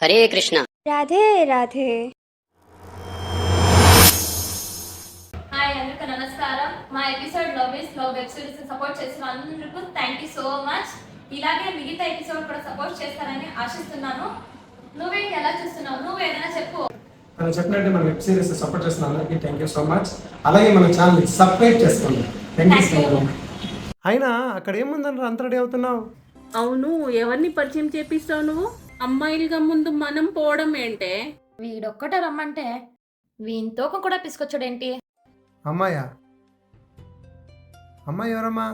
Hare Krishna. Radhe Radhe. Hi అందరికీ నమస్కారం. మా episode love is love web series support చేసిన అందరికీ థ్యాంక్ యూ సో మచ్. ఇలాగే మిగతా ఎపిసోడ్ కూడా సపోర్ట్ చేస్తారని ఆశిస్తున్నాను. నువ్వేంటి ఎలా చూస్తున్నావు? నువ్వు ఏదైనా చెప్పు. మనం చెప్పినట్టు మన వెబ్ సిరీస్ సపోర్ట్ చేస్తున్న అందరికీ థ్యాంక్ యూ సో మచ్. అలాగే మన ఛానల్ సబ్స్క్రైబ్ చేసుకోండి. Thank you so much. అయినా అక్కడ ఏముందని అంత రెడీ అవుతున్నావు? అవును, ఎవరిని పరిచయం చేపిస్తావు నువ్వు? అమ్మాయిలుగా ముందు మనం పోవడం ఏంటే? వీడొక్కటే రమ్మంటే వీనితో కూడా పిసుకొచ్చాడేంటి? అమ్మాయా? అమ్మాయి ఎవరమ్మా?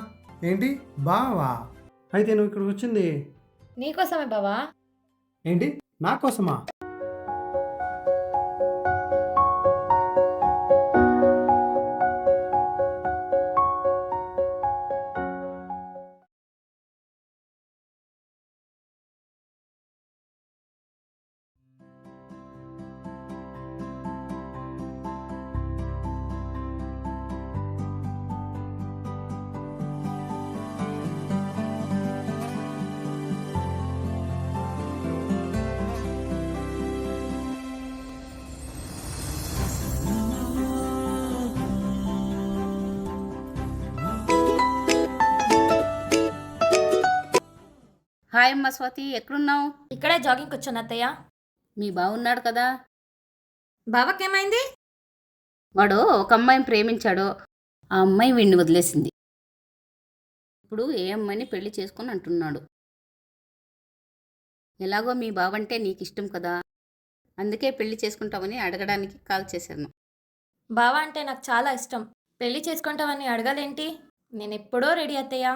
ఏంటి బావా? అయితే నువ్వు ఇక్కడికి వచ్చింది నీకోసమే బావా. ఏంటి నా కోసమా? హాయ్ అమ్మ స్వాతి, ఎక్కడున్నావు? ఇక్కడే జాగింగ్కి వచ్చాను అత్తయ్య. మీ బావున్నాడు కదా? బావకేమైంది? వాడు ఒక అమ్మాయిని ప్రేమించాడు. ఆ అమ్మాయి వీడిని వదిలేసింది. ఇప్పుడు ఏ అమ్మాయిని పెళ్లి చేసుకొని అంటున్నాడు. ఎలాగో మీ బావంటే నీకు ఇష్టం కదా, అందుకే పెళ్లి చేసుకుంటామని అడగడానికి కాల్ చేశాను. బావ అంటే నాకు చాలా ఇష్టం. పెళ్లి చేసుకుంటావని అడగాలేంటి? నేను ఎప్పుడో రెడీ అత్తయ్య.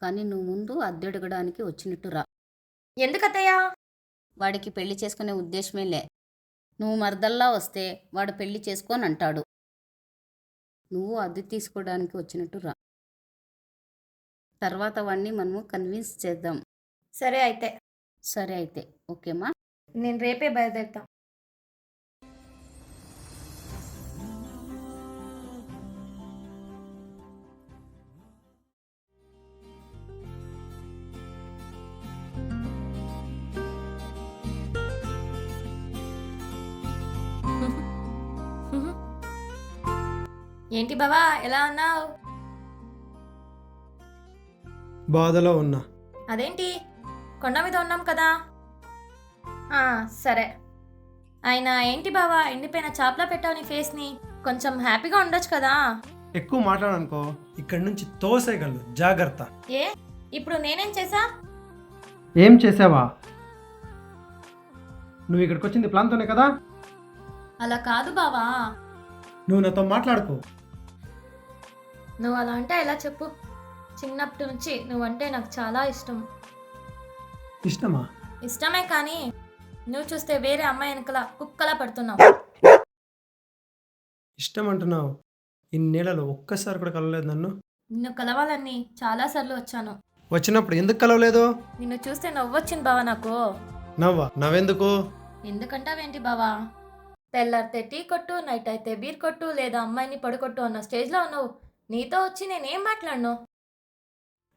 కానీ నువ్వు ముందు అద్దె అడగడానికి వచ్చినట్టు రా. ఎందుకత్తయ్య? వాడికి పెళ్లి చేసుకునే ఉద్దేశమే లే. నువ్వు మరదల్లా వస్తే వాడు పెళ్లి చేసుకొని అంటాడు. నువ్వు అద్దె తీసుకోవడానికి వచ్చినట్టు రా. తర్వాత వాడిని మనము కన్విన్స్ చేద్దాం. సరే అయితే. సరే అయితే ఓకేమా? నేను రేపే బయలుదేరుతా. ఏంటి బావా ఎలా అన్నావు? బాధలో ఉన్నా. అదేంటి, కొండ మీద ఉన్నాం కదా. సరే. అయినా ఏంటి బావా ఎండిపోయిన చాపలా పెట్టావు నీ ఫేస్ని? కొంచెం హ్యాపీగా ఉండొచ్చు కదా. ఎక్కువ మాట్లాడనుకో ఇక్కడి నుంచి తోసేయగలరు, జాగ్రత్త. ఏ ఇప్పుడు నేనేం చేసా? ఏం చేసావా? నువ్వు ఇక్కడికి వచ్చింది ప్లాన్తోనే కదా? అలా కాదు బావా. నువ్వు నాతో మాట్లాడుకో. నువ్వు అలా అంటే ఎలా చెప్పు? చిన్నప్పటి నుంచి నువ్వంటే నాకు చాలా ఇష్టం. ఇష్టమా? ఇష్టమే, కానీ నువ్వు చూస్తే వేరే అమ్మాయి వెనకలా కుక్కలా పడుతున్నావు. ఇష్టం అంటున్నావు. ఇన్నేళ్లలో ఒక్కసారి కూడా కలవలేదు నన్ను. నిన్ను కలవాలని చాలాసార్లు వచ్చాను. వచ్చినప్పుడు ఎందుకు కలవలేదు? నిన్ను చూస్తే నవ్వొచ్చింది బావా నాకు. నవ్వెందుకు? ఎందుకంటావేంటి బావా? తెల్లారితే టీ కొట్టు, నైట్ అయితే బీర్ కొట్టు, లేదా అమ్మాయిని పడుకొట్టు అన్న స్టేజ్లో ఉన్నావు. నీతో వచ్చి నేనేం మాట్లాడను?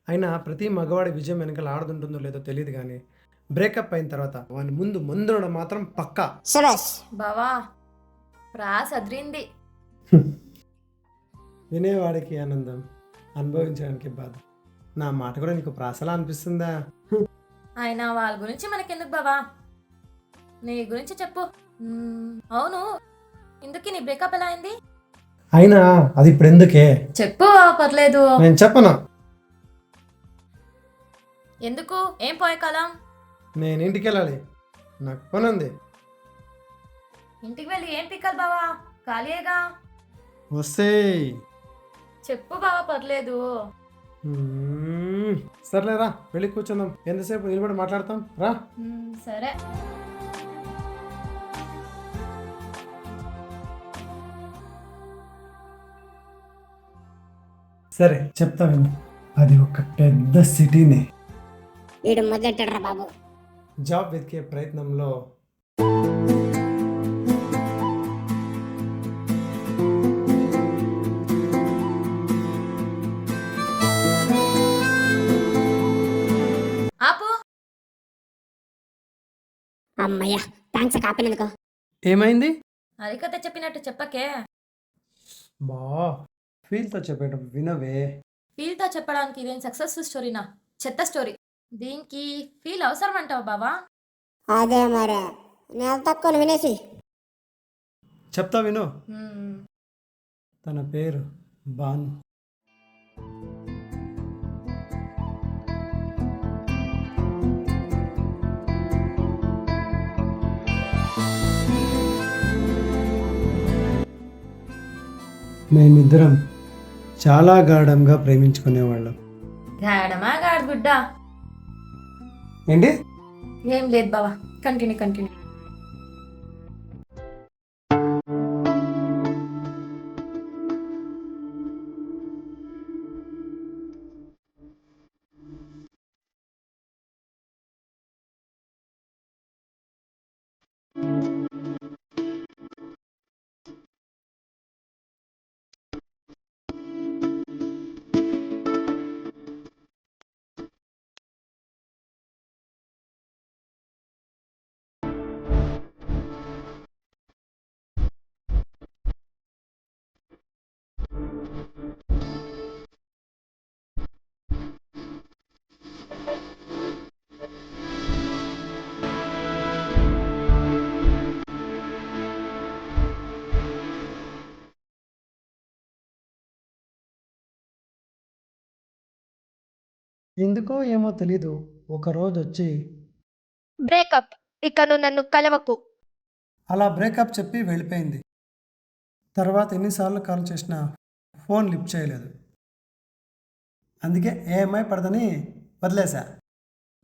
అయినా ప్రతి మగవాడి విజయం వెనకాల ఆడుతుంటుందో లేదో తెలియదు, కానీ బ్రేకప్ అయిన తర్వాత వాని ముందు ముందునడం మాత్రం పక్కా. బావా ప్రాస అదిరింది. వినేవాడికి ఆనందం, అనుభవించడానికి బాధ. నా మాట కూడా నీకు ప్రాసలా అనిపిస్తుందా? అయినా వాళ్ళ గురించి మనకెందుకు బావా, నీ గురించి చెప్పు. అవును, ఇందుకే నీ బ్రేకప్ ఎలా అయింది? అయినా అది ఇప్పుడు ఎందుకే? చెప్పు, పర్లేదు. నేను చెప్పను. ఎందుకు? ఏం పోయే కాలం? నేను ఇంటికి వెళ్ళాలి, నాకు పని ఉంది. ఇంటికి వెళ్ళి ఏం పిక్కలు బావా, ఖాళీయేగా. వస్తే చెప్పు బావా, పర్లేదు. సర్లేరా, వెళ్ళి కూర్చుందాం. ఎంతసేపు నిలబడి మాట్లాడతాం, రా. సరే. సరే చెప్తాను. అది ఒక పెద్ద సిటీనే. వీడు మొదలెట్టాడు రా బాబు. జాబ్ వెతికే ప్రయత్నంలో అమ్మయ్య, థ్యాంక్స్ కాపినందుకు. ఏమైంది? హరికథ చెప్పినట్టు చెప్పకే. బా ఫీల్తో చెప్పేటప్పుడు వినవే. ఫీల్తో చెప్పడానికి ఇదేం సక్సెస్ఫుల్ స్టోరీనా? చెత్త స్టోరీ. దీనికి ఫీల్ అవసరం అంటావు బావా? అదే మరే, నేను తక్కువ వినేసి. చెప్తా విను. మ్మ్. తన పేరు బాను. మేమిద్దరం చాలా గాఢంగా ప్రేమించుకునేవాళ్ళం. గాడమా గాడగుడ్డ? ఏంటి? ఏం లేదు బావా, కంటిన్యూ. ఎందుకో ఏమో తెలీదు, ఒకరోజు వచ్చి బ్రేకప్, ఇక నువ్వు నన్ను కలవకు. అలా బ్రేకప్ చెప్పి వెళ్ళిపోయింది. తర్వాత ఎన్నిసార్లు కాల్ చేసినా ఫోన్ లిఫ్ట్ చేయలేదు. అందుకే ఏ అమ్మాయి పడదని వదిలేశా.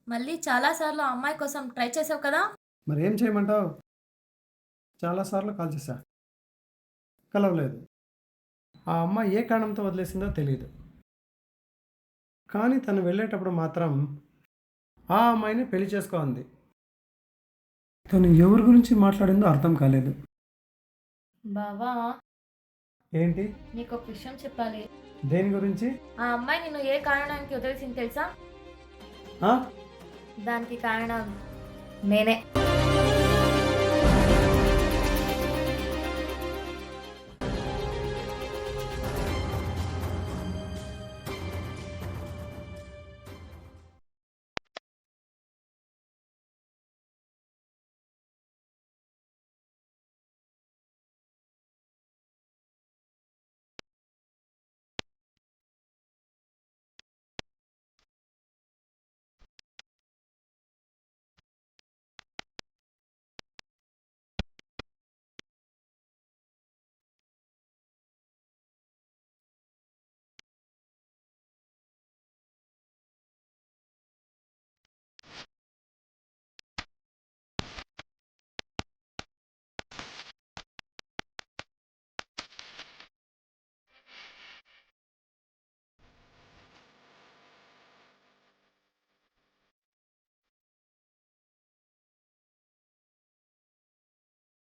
మళ్ళీ చాలాసార్లు ఆ అమ్మాయి కోసం ట్రై చేసావు కదా? మరి ఏం చేయమంటావు? చాలాసార్లు కాల్ చేశా, కలవలేదు. ఆ అమ్మాయి ఏ కారణంతో వదిలేసిందో తెలియదు. కానీ తను వెళ్ళేటప్పుడు మాత్రం ఆ అమ్మాయిని పెళ్లి చేసుకోంది. తను ఎవరి గురించి మాట్లాడిందో అర్థం కాలేదు. బావా, ఏంటి? నీకు ఒక విషయం చెప్పాలి. దేని గురించి? ఆ అమ్మాయి నిన్ను ఏ కారణానికి వదిలేసింది తెలుసా? ఆ? దానికి కారణం నేనే.